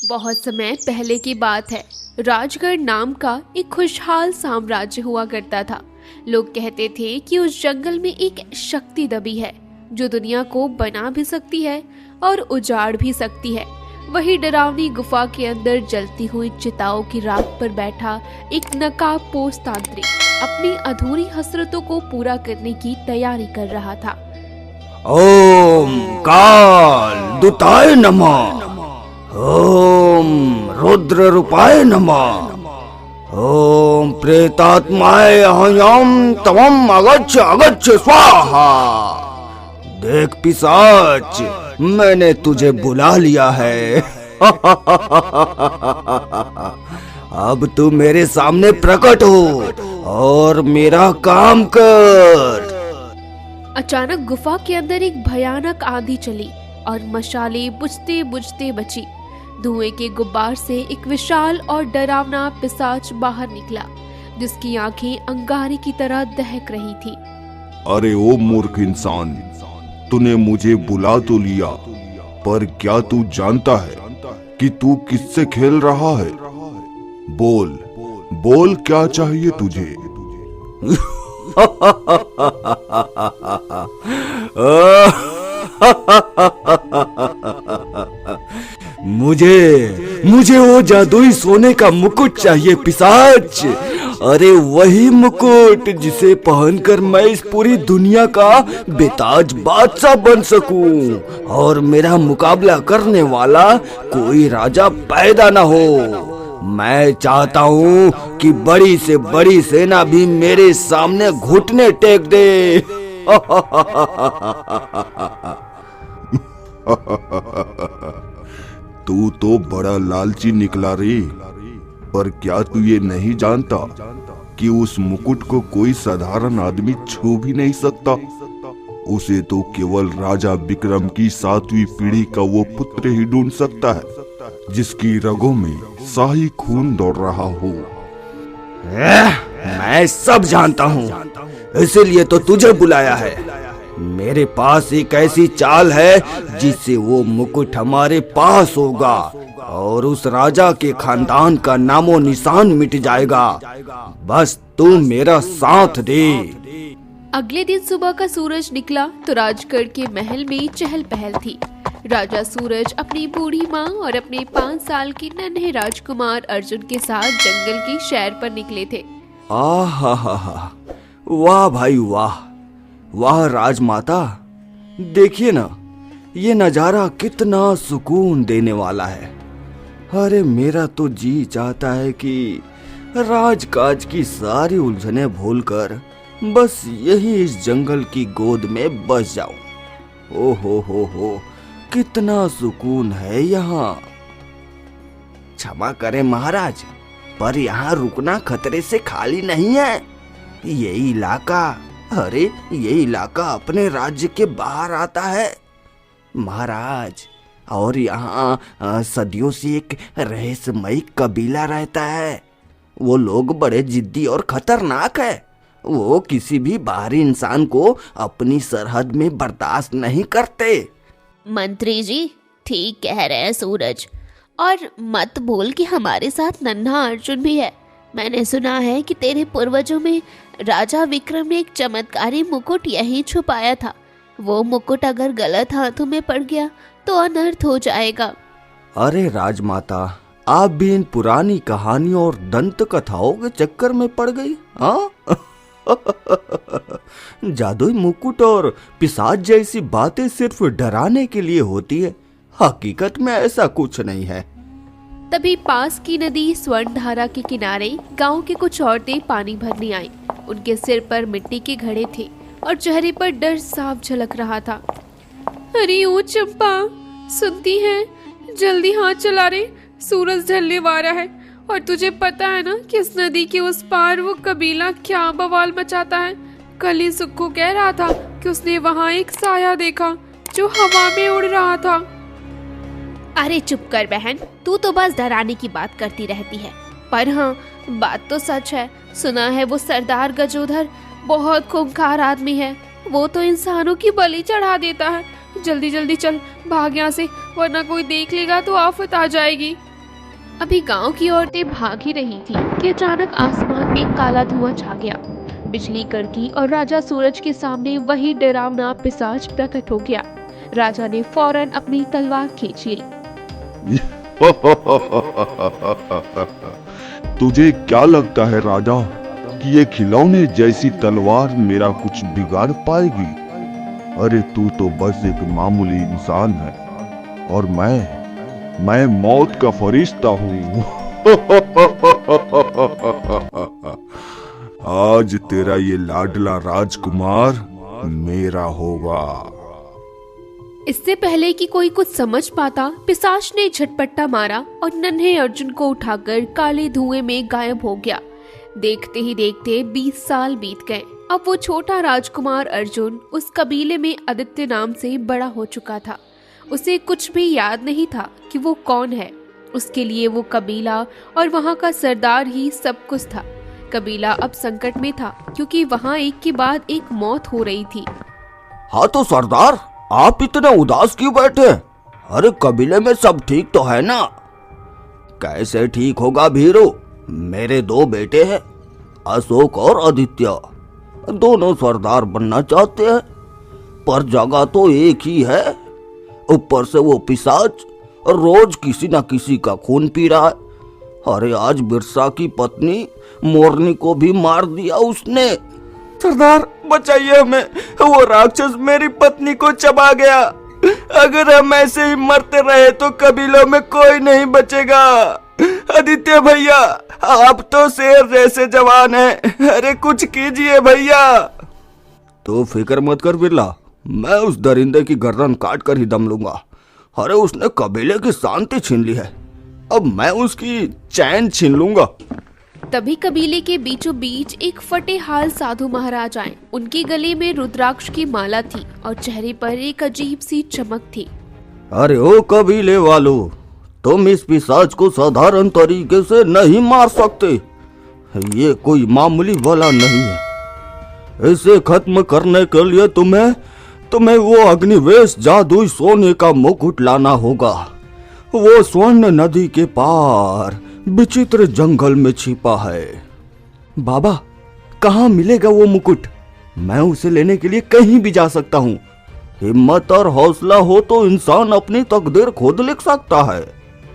बहुत समय पहले की बात है। राजगढ़ नाम का एक खुशहाल साम्राज्य हुआ करता था। लोग कहते थे कि उस जंगल में एक शक्ति दबी है जो दुनिया को बना भी सकती है और उजाड़ भी सकती है। वही डरावनी गुफा के अंदर जलती हुई चिताओं की राख पर बैठा एक नकाबपोश तांत्रिक अपनी अधूरी हसरतों को पूरा करने की तैयारी कर रहा था। ओम काल दुताय नमः, ओम रुद्र रूपाय नमः, ओम प्रेतात्माय हयम तवम अगच्छ अगच्छ स्वाहा। देख पिशाच, मैंने तुझे बुला लिया है। अब तू मेरे सामने प्रकट हो और मेरा काम कर। अचानक गुफा के अंदर एक भयानक आंधी चली और मशालें बुझते बुझते बची। धुएं के गुब्बार से एक विशाल और डरावना पिशाच बाहर निकला, जिसकी आंखें अंगारे की तरह दहक रही थी। अरे ओ मूर्ख इंसान, तूने मुझे बुला तो लिया, पर क्या तू जानता है कि तू किससे खेल रहा है? बोल बोल, क्या चाहिए तुझे? मुझे वो जादुई सोने का मुकुट चाहिए पिशाच। अरे वही मुकुट जिसे पहनकर मैं इस पूरी दुनिया का बेताज बादशाह बन सकूं और मेरा मुकाबला करने वाला कोई राजा पैदा ना हो। मैं चाहता हूँ कि बड़ी से बड़ी सेना भी मेरे सामने घुटने टेक दे। तू तो बड़ा लालची निकला रे, पर क्या तू ये नहीं जानता कि उस मुकुट को कोई साधारण आदमी छू भी नहीं सकता? उसे तो केवल राजा विक्रम की 7वीं पीढ़ी का वो पुत्र ही ढूंढ सकता है जिसकी रगों में शाही खून दौड़ रहा हो। मैं सब जानता हूँ, इसीलिए तो तुझे बुलाया है। मेरे पास एक ऐसी चाल है जिससे वो मुकुट हमारे पास होगा और उस राजा के खानदान का नामो निशान मिट जाएगा। बस तू मेरा साथ दे। अगले दिन सुबह का सूरज निकला तो राजगढ़ के महल में चहल पहल थी। राजा सूरज अपनी बूढ़ी माँ और अपने 5 साल के नन्हे राजकुमार अर्जुन के साथ जंगल की सैर पर निकले थे। आहा, वाह भाई वाह, वाह राजमाता, देखिए ना, ये नजारा कितना सुकून देने वाला है। अरे मेरा तो जी चाहता है कि राजकाज की सारी उलझने भूलकर बस यही इस जंगल की गोद में बस जाऊं। ओहो हो, कितना सुकून है यहाँ। क्षमा करें महाराज, पर यहाँ रुकना खतरे से खाली नहीं है। ये इलाका अपने राज्य के बाहर आता है महाराज, और यहाँ सदियों से एक रहस्यमयी कबीला रहता है। वो लोग बड़े जिद्दी और खतरनाक है। वो किसी भी बाहरी इंसान को अपनी सरहद में बर्दाश्त नहीं करते। मंत्री जी ठीक कह रहे हैं सूरज, और मत भूल कि हमारे साथ नन्हा अर्जुन भी है। मैंने सुना है कि तेरे पूर्वजों में राजा विक्रम ने एक चमत्कारी मुकुट यहीं छुपाया था। वो मुकुट अगर गलत हाथों में पड़ गया तो अनर्थ हो जाएगा। अरे राजमाता, आप भी इन पुरानी कहानियों और दंत कथाओं के चक्कर में पड़ गई। हाँ? जादुई मुकुट और पिशाच जैसी बातें सिर्फ डराने के लिए होती है, हकीकत में ऐसा कुछ नहीं है। तभी पास की नदी स्वर्णधारा के किनारे गांव की कुछ औरतें पानी भरने आईं। उनके सिर पर मिट्टी के घड़े थे और चेहरे पर डर साफ झलक रहा था। अरे ओ चंपा, सुनती है? जल्दी हाथ चला रे, सूरज ढलने वाला है। और तुझे पता है ना कि इस नदी के उस पार वो कबीला क्या बवाल मचाता है। कल ही सुक्खू कह रहा था कि उसने वहाँ एक साया देखा जो हवा में उड़ रहा था। अरे चुप कर बहन, तू तो बस डराने की बात करती रहती है। पर हाँ, बात तो सच है। सुना है वो सरदार गजोधर बहुत खूंखार आदमी है। वो तो इंसानों की बलि चढ़ा देता है। जल्दी जल्दी चल, भाग यहाँ से, वरना कोई देख लेगा तो आफत आ जाएगी। अभी गांव की औरतें भाग ही रही थी कि अचानक आसमान में काला धुआं छा गया। बिजली कड़की और राजा सूरज के सामने वही डरावना पिशाच प्रकट हो गया। राजा ने फौरन अपनी तलवार खींच ली। तुझे क्या लगता है राजा कि ये खिलौने जैसी तलवार मेरा कुछ बिगाड़ पाएगी? अरे तू तो बस एक मामूली इंसान है और मैं मौत का फरिश्ता हूँ। आज तेरा ये लाडला राजकुमार मेरा होगा। इससे पहले कि कोई कुछ समझ पाता, पिशाच ने झटपट्टा मारा और नन्हे अर्जुन को उठाकर काले धुएं में गायब हो गया। देखते ही देखते 20 साल बीत गए। अब वो छोटा राजकुमार अर्जुन उस कबीले में आदित्य नाम से बड़ा हो चुका था। उसे कुछ भी याद नहीं था कि वो कौन है। उसके लिए वो कबीला और वहाँ का सरदार ही सब कुछ था। कबीला अब संकट में था क्योंकि वहाँ एक के बाद एक मौत हो रही थी। हाँ तो सरदार, आप इतना उदास क्यों बैठे? अरे कबीले में सब ठीक तो है ना? कैसे ठीक होगा भीरू? मेरे 2 बेटे हैं, अशोक और आदित्य। दोनों सरदार बनना चाहते हैं, पर जगह तो एक ही है। ऊपर से वो पिशाच रोज किसी न किसी का खून पी रहा है। अरे आज बिरसा की पत्नी मोरनी को भी मार दिया उसने। सरदार बचाइए हमें, वो राक्षस मेरी पत्नी को चबा गया। अगर हम ऐसे ही मरते रहे तो कबीलों में कोई नहीं बचेगा। आदित्य भैया, आप तो शेर जैसे जवान हैं, अरे कुछ कीजिए भैया। तो फिक्र मत कर बिरला, मैं उस दरिंदे की गर्दन काट कर ही दम लूंगा। अरे उसने कबीले की शांति छीन ली है, अब मैं उसकी चैन छीन लूंगा। तभी कबीले के बीचों बीच एक फटे हाल साधु महाराज आए। उनके गले में रुद्राक्ष की माला थी और चेहरे पर एक अजीब सी चमक थी। अरे ओ कबीले वालों, तुम इस पिशाच को साधारण तरीके से नहीं मार सकते। ये कोई मामूली वाला नहीं है। इसे खत्म करने के लिए तुम्हें वो अग्निवेश जादुई सोने का मुकुट लाना होगा। वो स्वर्ण नदी के पार विचित्र जंगल में छिपा है। बाबा, कहाँ मिलेगा वो मुकुट? मैं उसे लेने के लिए कहीं भी जा सकता हूँ। हिम्मत और हौसला हो तो इंसान अपनी तकदीर खुद लिख सकता है।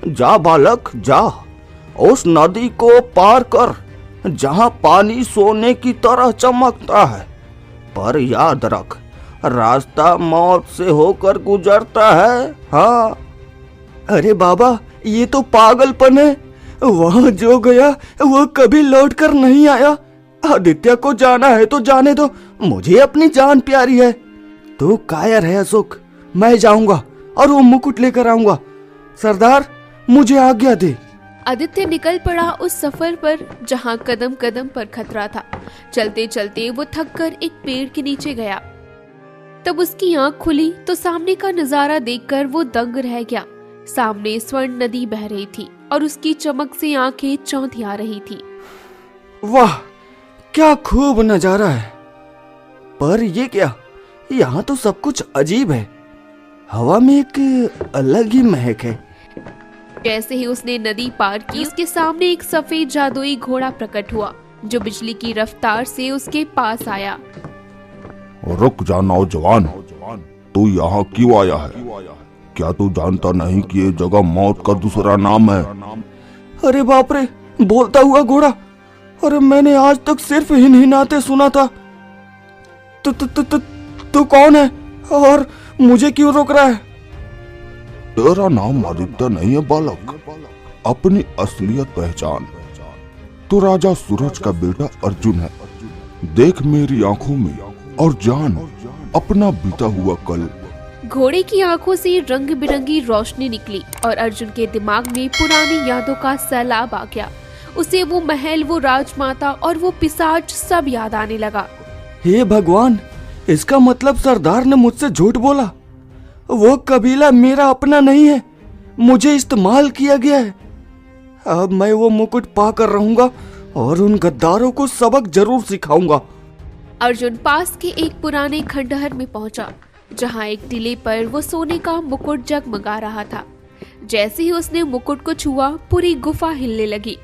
जा बालक जा, उस नदी को पार कर जहाँ पानी सोने की तरह चमकता है। पर याद रख, रास्ता मौत से होकर गुजरता है। हाँ। अरे बाबा, ये तो पागलपन है। वहाँ जो गया वो कभी लौट कर नहीं आया। आदित्य को जाना है तो जाने दो, मुझे अपनी जान प्यारी है। तू कायर है अशोक, मैं जाऊंगा और वो मुकुट लेकर आऊंगा। सरदार, मुझे आज्ञा दे। आदित्य निकल पड़ा उस सफर पर जहाँ कदम कदम पर खतरा था। चलते चलते वो थक कर एक पेड़ के नीचे गया। तब उसकी आंख खुली तो सामने का नजारा देखकर वो दंग रह गया। सामने स्वर्ण नदी बह रही थी और उसकी चमक से आंखें चौंधिया रही थी। वाह, क्या खूब नजारा है। पर ये क्या, यहाँ तो सब कुछ अजीब है। हवा में एक अलग ही महक है। जैसे ही उसने नदी पार की, उसके सामने एक सफेद जादुई घोड़ा प्रकट हुआ जो बिजली की रफ्तार से उसके पास आया। रुक जा नौजवान, तू यहाँ क्यों आया है? क्या तू जानता नहीं कि ये जगह मौत का दूसरा नाम है? अरे बाप रे, बोलता हुआ घोड़ा। अरे मैंने आज तक सिर्फ हिनहिनाते सुना था। तू कौन है और मुझे क्यों रोक रहा है? तेरा नाम आदित्य नहीं है बालक, अपनी असलियत पहचान। तू राजा सूरज का बेटा अर्जुन है। देख मेरी आंखों में और जान अपना बीता हुआ कल। घोड़े की आंखों से रंग बिरंगी रोशनी निकली और अर्जुन के दिमाग में पुरानी यादों का सैलाब आ गया। उसे वो महल, वो राजमाता और वो पिशाच सब याद आने लगा। हे भगवान, इसका मतलब सरदार ने मुझसे झूठ बोला। वो कबीला मेरा अपना नहीं है, मुझे इस्तेमाल किया गया है। अब मैं वो मुकुट पाकर रहूंगा और उन गद्दारों को सबक जरूर सिखाऊंगा। अर्जुन पास के एक पुराने खंडहर में पहुंचा, जहां एक टीले पर वो सोने का मुकुट जगमगा रहा था। जैसे ही उसने मुकुट को छुआ, पूरी गुफा हिलने लगी।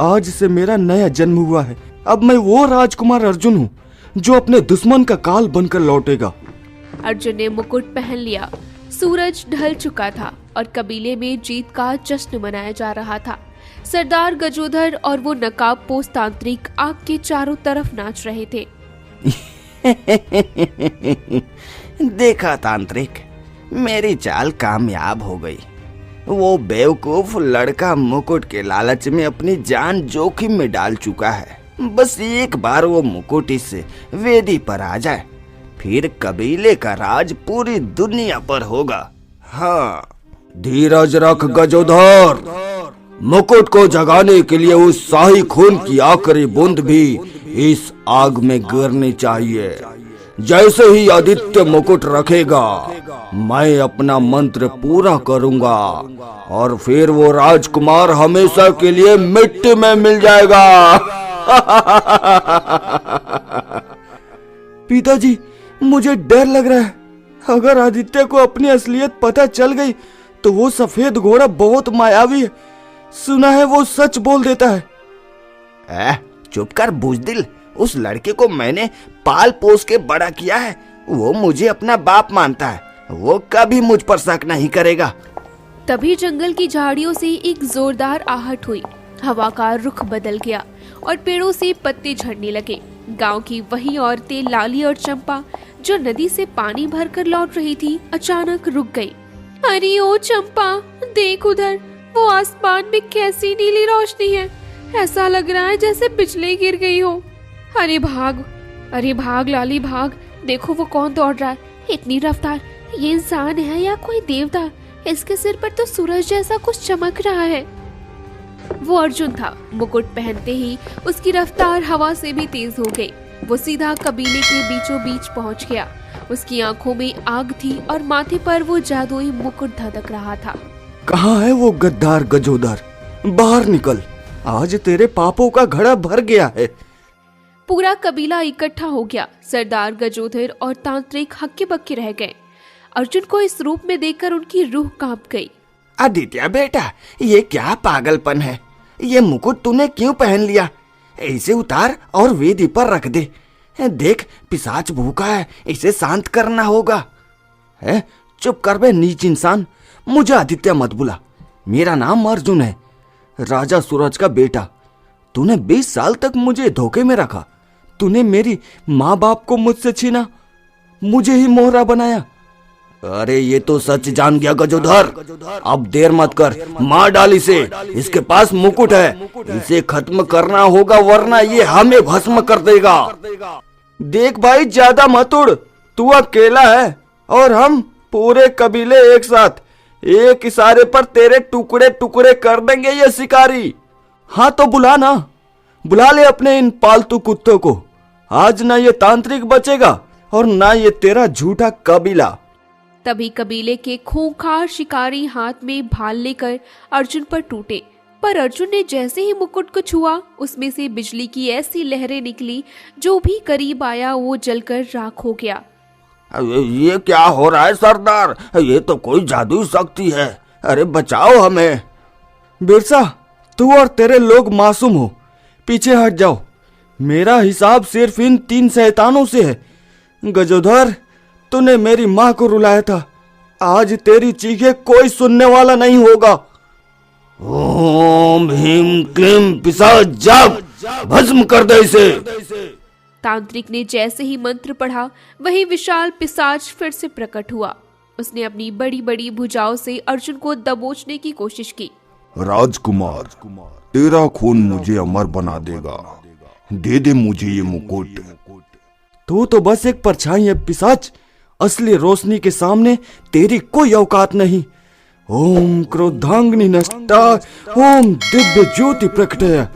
आज से मेरा नया जन्म हुआ है। अब मैं वो राजकुमार अर्जुन हूँ जो अपने दुश्मन का काल बनकर लौटेगा। अर्जुन ने मुकुट पहन लिया। सूरज ढल चुका था और कबीले में जीत का जश्न मनाया जा रहा था। सरदार गजोधर और वो नकाबपोश तांत्रिक आग के चारों तरफ नाच रहे थे। देखा तांत्रिक, मेरी चाल कामयाब हो गई। वो बेवकूफ लड़का मुकुट के लालच में अपनी जान जोखिम में डाल चुका है। बस एक बार वो मुकुट इस वेदी पर आ जाए, फिर कबीले का राज पूरी दुनिया पर होगा। हाँ, धीरज रख गजोधर। मुकुट को जगाने के लिए उस शाही खून की आखिरी बूंद भी इस आग में गिरनी चाहिए। जैसे ही आदित्य मुकुट रखेगा, मैं अपना मंत्र पूरा करूंगा और फिर वो राजकुमार हमेशा के लिए मिट्टी में मिल जाएगा। पिताजी, मुझे डर लग रहा है। अगर आदित्य को अपनी असलियत पता चल गई तो वो सफेद घोड़ा बहुत मायावी है। सुना है वो सच बोल देता है। चुप कर बुज़दिल। उस लड़के को मैंने पाल पोस के बड़ा किया है। वो मुझे अपना बाप मानता है। वो कभी मुझ पर शक नहीं करेगा। तभी जंगल की झाड़ियों से एक जोरदार आहट हुई। हवा का रुख बदल गया और पेड़ों से पत्ते झड़ने लगे। गांव की वही औरतें लाली और चंपा, जो नदी से पानी भरकर लौट रही थी, अचानक रुक गई। अरे ओ चंपा, देख उधर, वो आसमान में कैसी नीली रोशनी है। ऐसा लग रहा है जैसे बिजली गिर गई हो। अरे भाग लाली भाग। देखो वो कौन दौड़ रहा है, इतनी रफ्तार। ये इंसान है या कोई देवता? इसके सिर पर तो सूरज जैसा कुछ चमक रहा है। वो अर्जुन था। मुकुट पहनते ही उसकी रफ्तार हवा से भी तेज हो गई। वो सीधा कबीले के बीचों बीच पहुंच गया। उसकी आंखों में आग थी और माथे पर वो जादुई मुकुट धधक रहा था। कहाँ है वो गद्दार गजोधर? बाहर निकल, आज तेरे पापों का घड़ा भर गया है। पूरा कबीला इकट्ठा हो गया। सरदार गजोधर और तांत्रिक हक्के बक्के रह गए। अर्जुन को इस रूप में देखकर उनकी रूह कांप गई। आदित्य बेटा, ये क्या पागलपन है? ये मुकुट तूने क्यों पहन लिया? इसे उतार और वेदी पर रख दे। देख, पिशाच भूखा है, इसे शांत करना होगा। है, चुप कर बे नीच इंसान। मुझे आदित्य मत बुला। मेरा नाम अर्जुन है, राजा सूरज का बेटा। तूने 20 साल तक मुझे धोखे में रखा। तूने मेरी माँ बाप को मुझसे छीना, मुझे ही मोहरा बनाया। अरे ये तो सच जान गया गजोधर। अब देर मत कर, मार डाल इसे। इसके पास मुकुट है, इसे खत्म करना होगा वरना ये हमें भस्म कर देगा। देख भाई, ज्यादा मत उड़। तू अकेला है और हम पूरे कबीले एक साथ। एक इशारे पर तेरे टुकड़े टुकड़े कर देंगे ये शिकारी। हाँ तो बुला ना, बुला ले अपने इन पालतू कुत्तों को। आज ना ये तांत्रिक बचेगा और ना ये तेरा झूठा कबीला। तभी कबीले के खूंखार शिकारी हाथ में भाल लेकर अर्जुन पर टूटे। पर अर्जुन ने जैसे ही मुकुट को छुआ, उसमें से बिजली की ऐसी लहरें निकली, जो भी करीब आया वो जलकर राख हो गया। ये क्या हो रहा है सरदार? ये तो कोई जादुई शक्ति है। अरे बचाओ हमें। बिरसा, तू और तेरे लोग मासूम हो, पीछे हट जाओ। मेरा हिसाब सिर्फ इन 3 शैतानों से है। गजोधर, तूने मेरी माँ को रुलाया था। आज तेरी चीखें कोई सुनने वाला नहीं होगा। ओम ह्रीम क्लीम पिशाच जाग, भस्म कर दे इसे। तांत्रिक ने जैसे ही मंत्र पढ़ा, वही विशाल पिशाच फिर से प्रकट हुआ। उसने अपनी बड़ी बड़ी भुजाओं से अर्जुन को दबोचने की कोशिश की। राजकुमार, तेरा खून मुझे अमर बना देगा। दे दे मुझे ये मुकुट। तू तो बस एक परछाई है पिशाच। असली रोशनी के सामने तेरी कोई औकात नहीं। ओम क्रोधांग्नि नष्टा, ओम दिव्य ज्योति प्रकटय।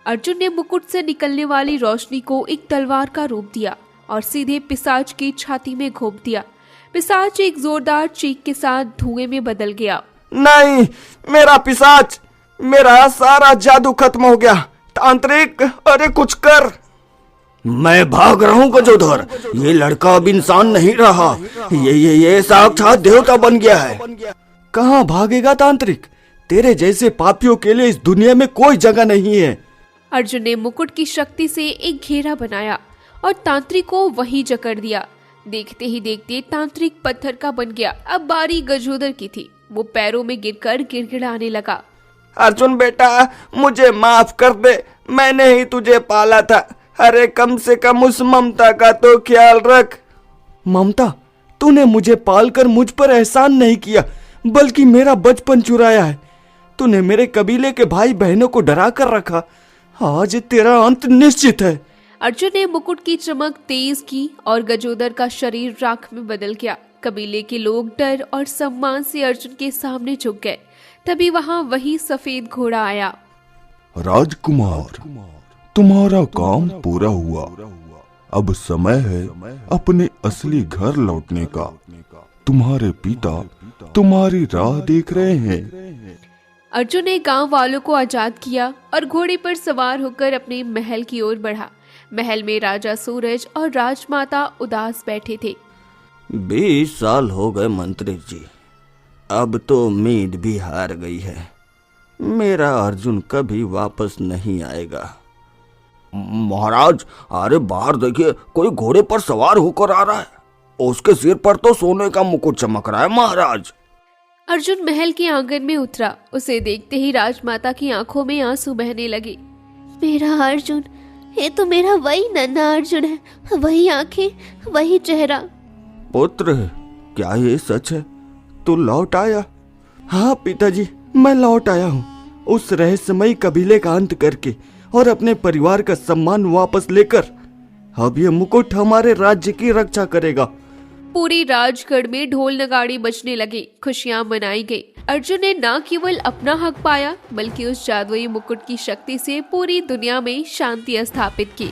अर्जुन ने मुकुट से निकलने वाली रोशनी को एक तलवार का रूप दिया और सीधे पिशाच की छाती में घोंप दिया। पिशाच एक जोरदार चीख के साथ धुएं में बदल गया। नहीं, मेरा पिशाच, मेरा सारा जादू खत्म हो गया। तांत्रिक, अरे कुछ कर। मैं भाग रहा हूँ गजोधर। ये लड़का अब इंसान नहीं रहा, ये साक्षात देवता बन गया है। कहाँ भागेगा तांत्रिक? तेरे जैसे पापियों के लिए इस दुनिया में कोई जगह नहीं है। अर्जुन ने मुकुट की शक्ति से एक घेरा बनाया और तांत्रिक को वहीं जकड़ दिया। देखते ही देखते तांत्रिक पत्थर का बन गया। अब बारी गजोदर की थी। वो पैरों में गिरकर गिड़गिड़ाने लगा। अर्जुन बेटा, मुझे माफ कर दे, मैंने ही तुझे पाला था। अरे कम से कम उस ममता का तो ख्याल रख। ममता? तूने मुझे पालकर मुझ पर एहसान नहीं किया, बल्कि मेरा बचपन चुराया है। तूने मेरे कबीले के भाई बहनों को डरा कर रखा। आज तेरा अंत निश्चित है। अर्जुन ने मुकुट की चमक तेज की और गजोदर का शरीर राख में बदल गया। कबीले के लोग डर और सम्मान से अर्जुन के सामने झुक गए। तभी वहां वही सफेद घोड़ा आया। राजकुमार, तुम्हारा काम पूरा हुआ। अब समय है अपने असली घर लौटने का। तुम्हारे पिता तुम्हारी राह देख रहे हैं। अर्जुन ने गांव वालों को आजाद किया और घोड़े पर सवार होकर अपने महल की ओर बढ़ा। महल में राजा सूरज और राजमाता उदास बैठे थे। 20 साल हो गए मंत्री जी, अब तो उम्मीद भी हार गई है। मेरा अर्जुन कभी वापस नहीं आएगा। महाराज, अरे बाहर देखिए, कोई घोड़े पर सवार होकर आ रहा है। उसके सिर पर तो सोने का मुकुट चमक रहा है। महाराज! अर्जुन महल के आंगन में उतरा। उसे देखते ही राजमाता की आंखों में आंसू बहने लगे। मेरा अर्जुन, ये तो मेरा वही नन्हा अर्जुन है। वही आंखें, वही चेहरा। पुत्र, क्या ये सच है? तू लौट आया? हाँ पिताजी, मैं लौट आया हूँ। उस रहस्यमयी कबीले का अंत करके और अपने परिवार का सम्मान वापस लेकर। अब ये मुकुट हमारे राज्य की रक्षा करेगा। पूरे राजगढ़ में ढोल नगाड़े बजने लगे। खुशियां मनाई गई। अर्जुन ने न केवल अपना हक पाया, बल्कि उस जादुई मुकुट की शक्ति से पूरी दुनिया में शांति स्थापित की।